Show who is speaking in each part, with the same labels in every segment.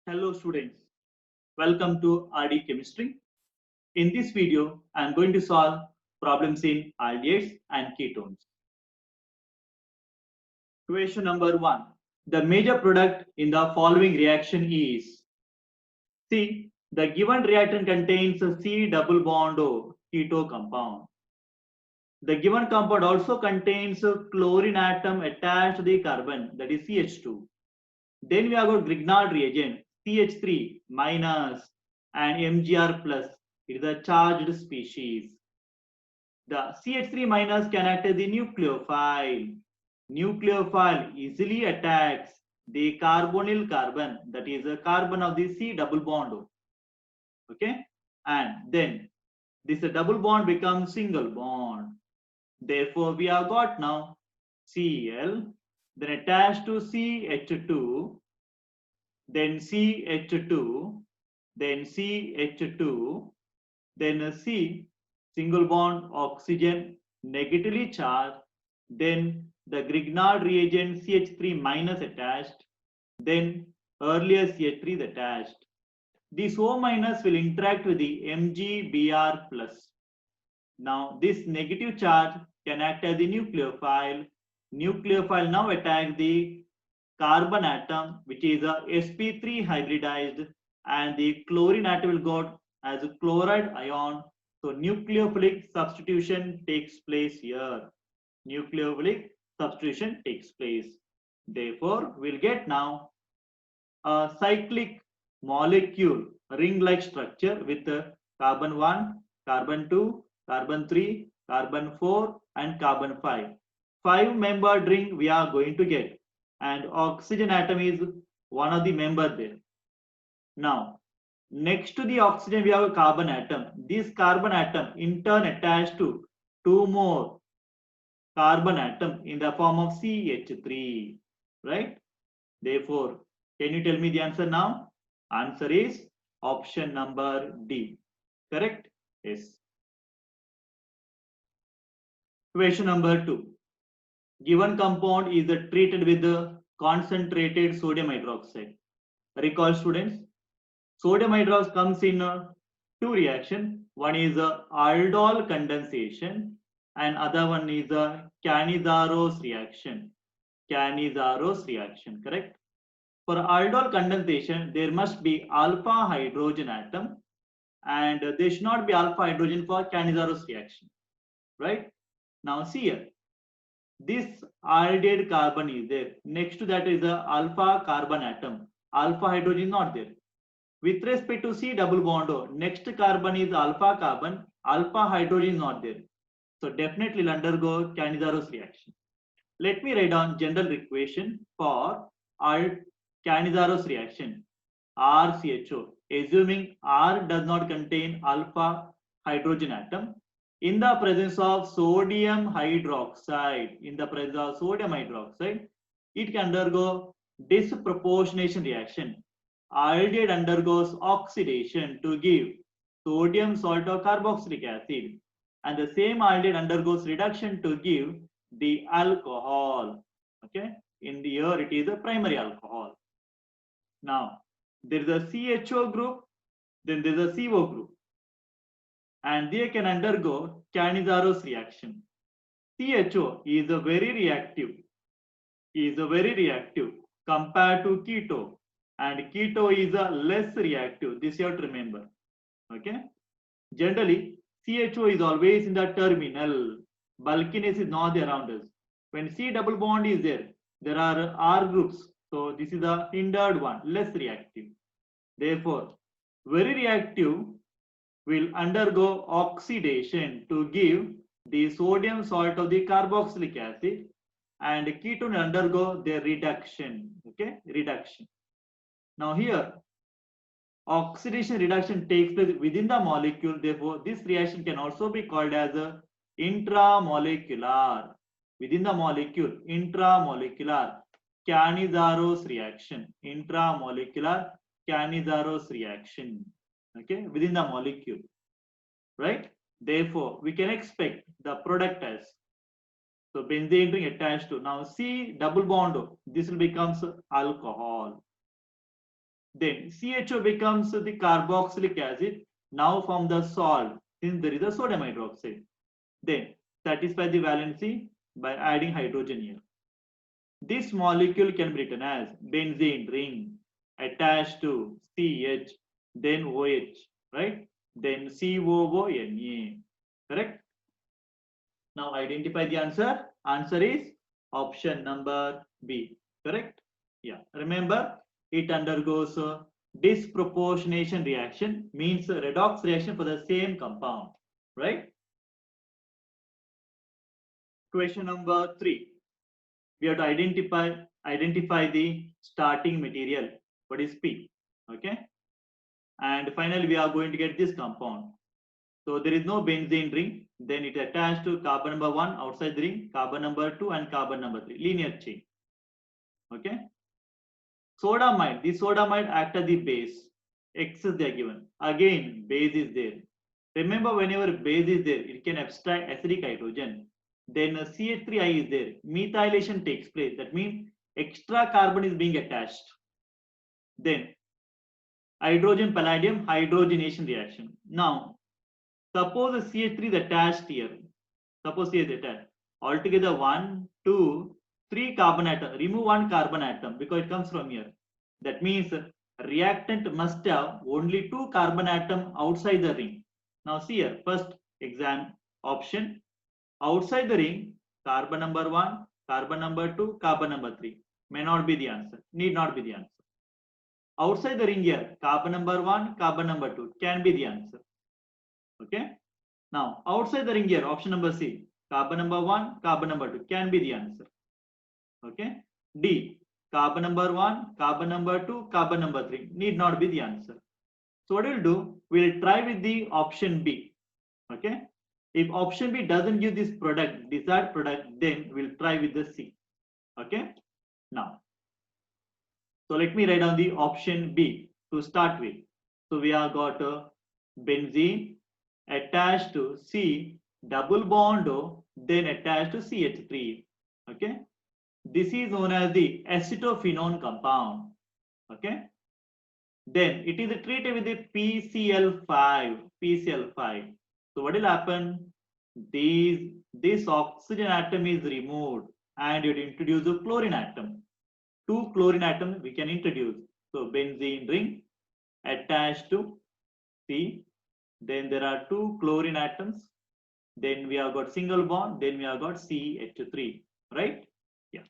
Speaker 1: Hello students, welcome to RD Chemistry. In this video, I am going to solve problems in aldehydes and ketones. Question number 1. The major product in the following reaction is C. The given reactant contains a C double bond O keto compound. The given compound also contains a chlorine atom attached to the carbon, that is CH2. Then we have got Grignard reagent CH3 minus and Mgr plus. It is a charged species. The CH3 minus can act as the nucleophile. Nucleophile easily attacks the carbonyl carbon, that is a carbon of the C double bond. Okay, and then this double bond becomes single bond. Therefore, we have got now Cl, then attached to CH2, then CH2, then CH2, then a C, single bond oxygen negatively charged, then the Grignard reagent CH3 minus attached, then earlier CH3 is attached. This O minus will interact with the MgBr plus. Now this negative charge can act as the nucleophile. Nucleophile now attacks the carbon atom, which is a sp3 hybridized, and the chlorine atom will go as a chloride ion. So nucleophilic substitution takes place here. Nucleophilic substitution takes place. Therefore, we'll get now a cyclic molecule ring-like structure with carbon 1, carbon 2, carbon 3, carbon 4, and carbon 5. 5-membered ring we are going to get, and oxygen atom is one of the member there. Now, next to the oxygen we have a carbon atom. This carbon atom in turn attached to 2 more carbon atom in the form of CH3, right? Therefore, can you tell me the answer now? Answer is option number D. Correct? Yes. Question number 2. Given compound is treated with the concentrated sodium hydroxide. Recall students, sodium hydroxide comes in 2 reactions. One is aldol condensation and other one is Cannizzaro reaction. Cannizzaro reaction, correct? For aldol condensation, there must be alpha hydrogen atom and there should not be alpha hydrogen for Cannizzaro reaction, right? Now see here, this aldehyde carbon is there. Next to that is a alpha carbon atom. Alpha hydrogen is not there. With respect to C double bond O, next carbon is alpha carbon. Alpha hydrogen is not there. So definitely will undergo Cannizzaro reaction. Let me write down general equation for Cannizzaro reaction. RCHO. Assuming R does not contain alpha hydrogen atom, in the presence of sodium hydroxide, it can undergo disproportionation reaction. Aldehyde undergoes oxidation to give sodium salt or carboxylic acid, and the same aldehyde undergoes reduction to give the alcohol. Okay, in the air it is a primary alcohol. Now there is a CHO group, then there is a CO group, and they can undergo Cannizzaro reaction. CHO is a very reactive, compared to keto, and keto is a less reactive. This you have to remember. Okay. Generally, CHO is always in the terminal. Bulkiness is not there around us. When C double bond is there, there are R groups. So this is a hindered one, less reactive. Therefore, very reactive will undergo oxidation to give the sodium salt of the carboxylic acid, and ketone will undergo their reduction. Okay, reduction. Now here, oxidation reduction takes place within the molecule. Therefore, this reaction can also be called as a intramolecular. Within the molecule, intramolecular Cannizzaro reaction. Intramolecular Cannizzaro reaction. Okay, within the molecule, right? Therefore, we can expect the product as, so benzene ring attached to, now C double bond, this will becomes alcohol. Then CHO becomes the carboxylic acid, now from the salt, since there is a sodium hydroxide. Then satisfy the valency by adding hydrogen here. This molecule can be written as benzene ring attached to CH, then OH, right? Then COONA, correct? Now identify the answer. Answer is option number B, correct? Yeah, remember it undergoes a disproportionation reaction, means a redox reaction for the same compound, right? Question number 3. We have to identify the starting material. What is P? Okay. And finally, we are going to get this compound. So there is no benzene ring. Then it attached to carbon number 1 outside the ring, carbon number 2 and carbon number 3. Linear chain. Okay. Sodamide. This sodamide act as the base. X is there given. Again, base is there. Remember, whenever base is there, it can abstract acidic hydrogen. Then CH3I is there. Methylation takes place. That means extra carbon is being attached. Then hydrogen palladium hydrogenation reaction. Now, suppose the CH3 is attached here. Suppose CH is attached. Altogether 1, 2, 3 carbon atom. Remove 1 carbon atom because it comes from here. That means reactant must have only 2 carbon atom outside the ring. Now see here, first exam option. Outside the ring, carbon number 1, carbon number 2, carbon number 3. May not be the answer. Need not be the answer. Outside the ring here, carbon number 1, carbon number 2 can be the answer. Okay. Now outside the ring here, option number C, carbon number 1, carbon number 2 can be the answer. Okay. D, carbon number 1, carbon number 2, carbon number 3 need not be the answer. So what we'll do, we'll try with the option B. Okay. If option B doesn't give this product, desired product, then we'll try with the C. Okay. Now, so let me write down the option B to start with. So we have got a benzene attached to C, double bond O, then attached to CH3. Okay. This is known as the acetophenone compound. Okay. Then it is treated with the PCl5. PCl5. So what will happen? This oxygen atom is removed and you introduce a chlorine atom. 2 chlorine atoms we can introduce. So benzene ring attached to C. Then there are 2 chlorine atoms. Then we have got single bond. Then we have got CH3. Right? Yeah.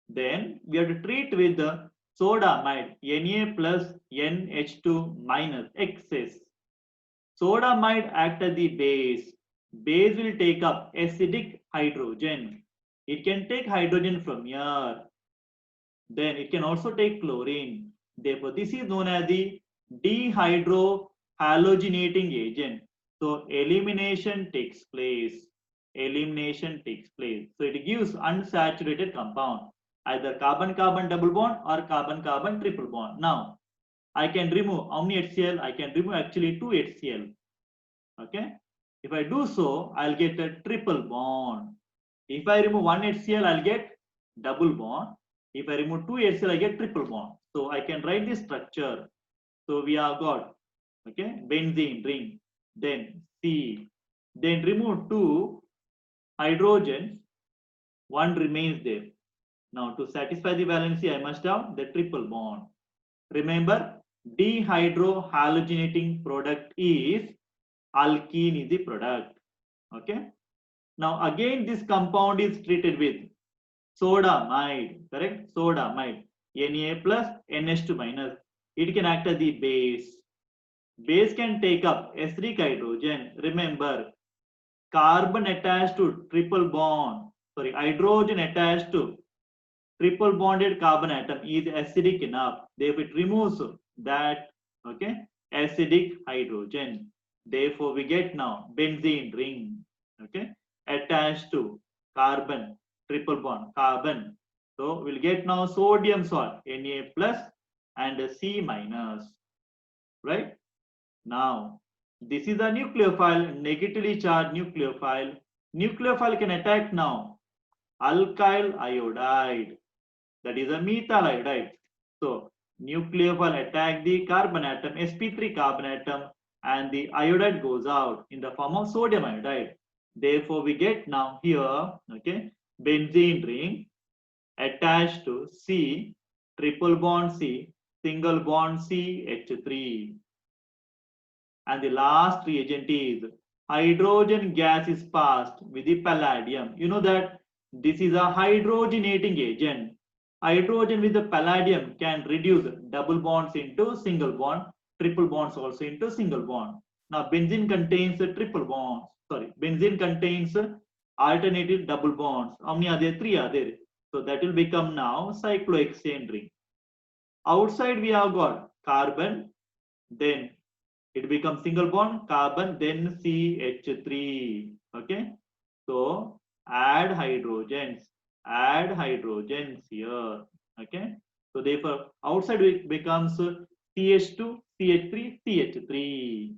Speaker 1: Then we have to treat with the sodamide Na plus NH2 minus excess. Sodamide act as the base. Base will take up acidic hydrogen. It can take hydrogen from here. Then it can also take chlorine. Therefore, this is known as the dehydrohalogenating agent. So elimination takes place. Elimination takes place. So it gives unsaturated compound, either carbon-carbon double bond or carbon-carbon triple bond. Now, I can remove how many HCl? I can remove actually 2 HCl. Okay. If I do so, I'll get a triple bond. If I remove 1 HCl, I'll get double bond. If I remove 2 HCl, I get triple bond. So I can write this structure. So we have got, okay, benzene ring, then C, then remove 2 hydrogens, 1 remains there. Now to satisfy the valency, I must have the triple bond. Remember, dehydrohalogenating product is alkene is the product. Okay. Now again, this compound is treated with sodamide, correct? Sodamide, Na plus NH2 minus. It can act as the base. Base can take up acidic hydrogen. Remember, carbon attached to triple bond, sorry, hydrogen attached to triple bonded carbon atom is acidic enough. Therefore, it removes that, okay, acidic hydrogen. Therefore, we get now benzene ring, okay, attached to carbon, triple bond, carbon. So we'll get now sodium salt, Na plus and C minus, right? Now, this is a nucleophile, negatively charged nucleophile. Nucleophile can attack now alkyl iodide, that is a methyl iodide. So nucleophile attack the carbon atom, sp3 carbon atom, and the iodide goes out in the form of sodium iodide. Therefore, we get now here, okay, benzene ring attached to C, triple bond C, single bond CH3. And the last reagent is hydrogen gas is passed with the palladium. You know that this is a hydrogenating agent. Hydrogen with the palladium can reduce double bonds into single bond, triple bonds also into single bond. Now benzene contains triple bonds. Sorry, benzene contains alternative double bonds. How many are there? 3 are there. So that will become now cyclohexane ring. Outside we have got carbon, then it becomes single bond, carbon, then CH3. Okay. So add hydrogens here. Okay. So therefore outside it becomes CH2, CH3, CH3.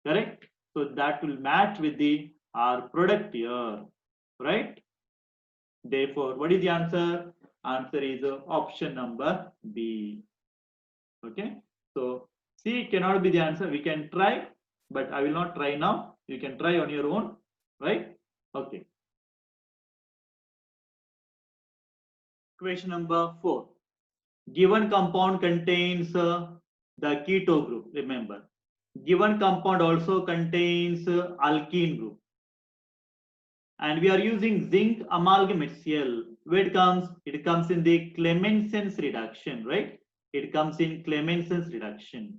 Speaker 1: Correct. So that will match with the our product here, right? Therefore, what is the answer? Answer is option number B. Okay. So C cannot be the answer. We can try, but I will not try now. You can try on your own, right? Okay. Question number 4. Given compound contains the keto group. Remember, given compound also contains alkene group. And we are using zinc amalgam HCl. Where it comes? It comes in the Clemenson's reduction, right? It comes in Clemenson's reduction.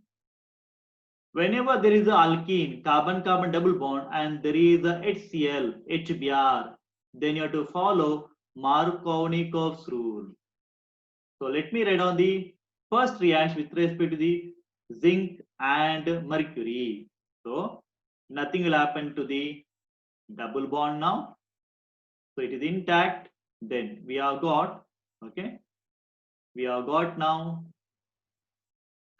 Speaker 1: Whenever there is a alkene, carbon-carbon double bond, and there is a HCl, HBr, then you have to follow Markovnikov's rule. So let me write on the first reaction with respect to the zinc and mercury. So nothing will happen to the double bond now. So it is intact. Then we have got, okay, we have got now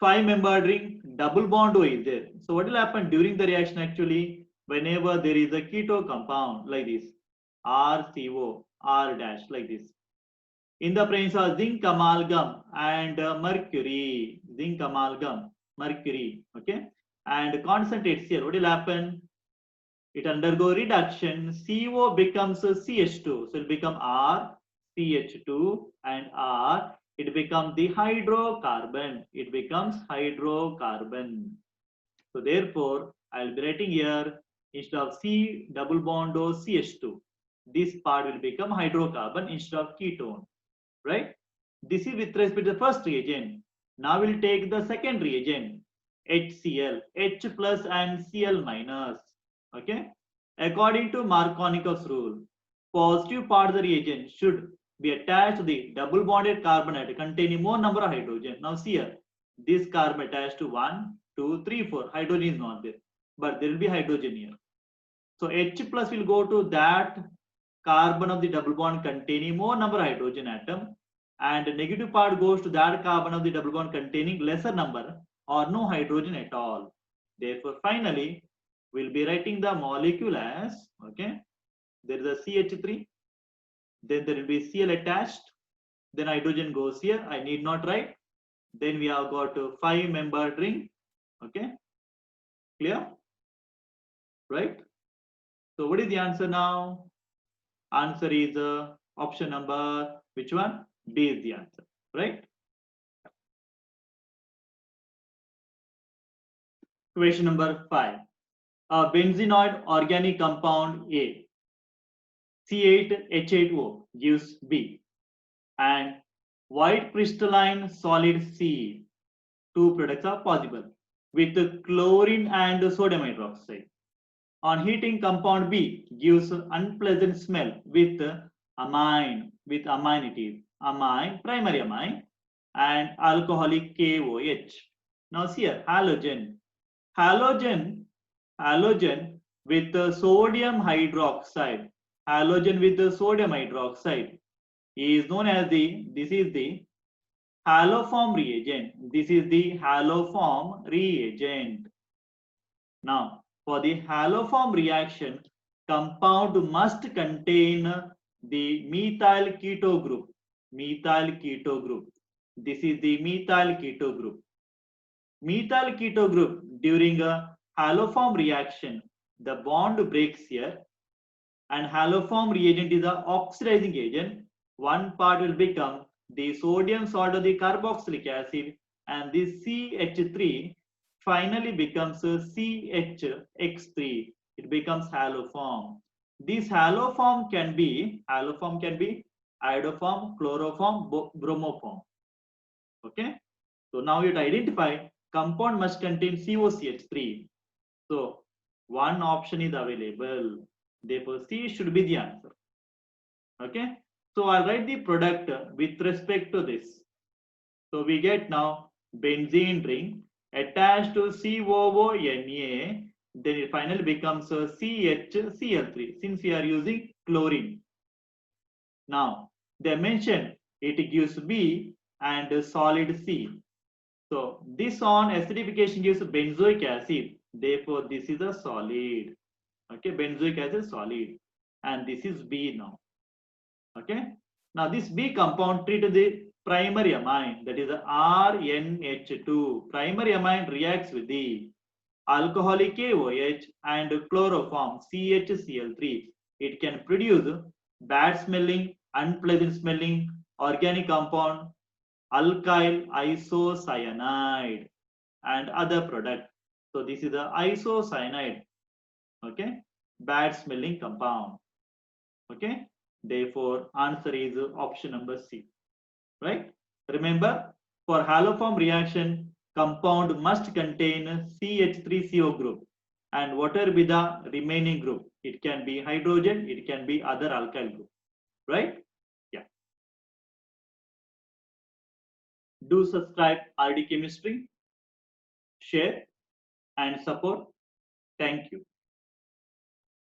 Speaker 1: 5-membered ring, double bond O is there. So what will happen during the reaction actually? Whenever there is a keto compound like this, RCO, R dash like this. In the presence of zinc amalgam and mercury, zinc amalgam, mercury, okay, and constant HCl, what will happen? It undergo reduction, CO becomes CH2, so it will become R, CH2 and R. It becomes the hydrocarbon. It becomes hydrocarbon. So therefore, I will be writing here instead of C double bond O CH2. This part will become hydrocarbon instead of ketone, right? This is with respect to the first reagent. Now we'll take the second reagent, HCl, H plus and Cl minus. Okay. According to Markovnikov's rule, positive part of the reagent should be attached to the double bonded carbon atom containing more number of hydrogen. Now see here, this carbon attached to 1, 2, 3, 4. Hydrogen is not there, but there will be hydrogen here. So H plus will go to that carbon of the double bond containing more number of hydrogen atom, and the negative part goes to that carbon of the double bond containing lesser number or no hydrogen at all. Therefore, finally, we'll be writing the molecule as, okay, there is a CH3, then there will be Cl attached, then hydrogen goes here, I need not write. Then we have got a 5-membered ring, okay, clear, right? So what is the answer now? Answer is option number, which one? B is the answer, right? Question number 5. A benzenoid organic compound A, C8H8O gives B, and white crystalline solid C. 2 products are possible with chlorine and sodium hydroxide. On heating, compound B gives unpleasant smell with amine, it is amine, primary amine, and alcoholic KOH. Now see here, halogen with sodium hydroxide. Halogen with sodium hydroxide is known as this is the haloform reagent. This is the haloform reagent. Now, for the haloform reaction, compound must contain the methyl keto group. Methyl keto group. This is the methyl keto group. Methyl keto group, during a haloform reaction, the bond breaks here, and haloform reagent is an oxidizing agent. One part will become the sodium salt of the carboxylic acid, and this CH3 finally becomes a CHX3. It becomes haloform. This haloform can be iodoform, chloroform, bromoform. Okay. So now you identify compound must contain COCH3. So one option is available. Therefore, C should be the answer. Okay. So I'll write the product with respect to this. So we get now benzene ring attached to COONA. Then it finally becomes a CHCl3 since we are using chlorine. Now they mentioned it gives B and solid C. So this on acidification gives benzoic acid. Therefore, this is a solid. Okay, benzoic acid solid, and this is B now. Okay. Now this B compound treated the primary amine, that is the RNH2. Primary amine reacts with the alcoholic KOH and chloroform CHCl3. It can produce bad smelling, unpleasant smelling organic compound, alkyl isocyanide and other product. So this is the isocyanide. Okay, bad smelling compound. Okay, therefore answer is option number C. Right? Remember, for haloform reaction, compound must contain CH3CO group, and whatever be the remaining group, it can be hydrogen, it can be other alkyl group. Right? Yeah. Do subscribe RD Chemistry, share and support. Thank you.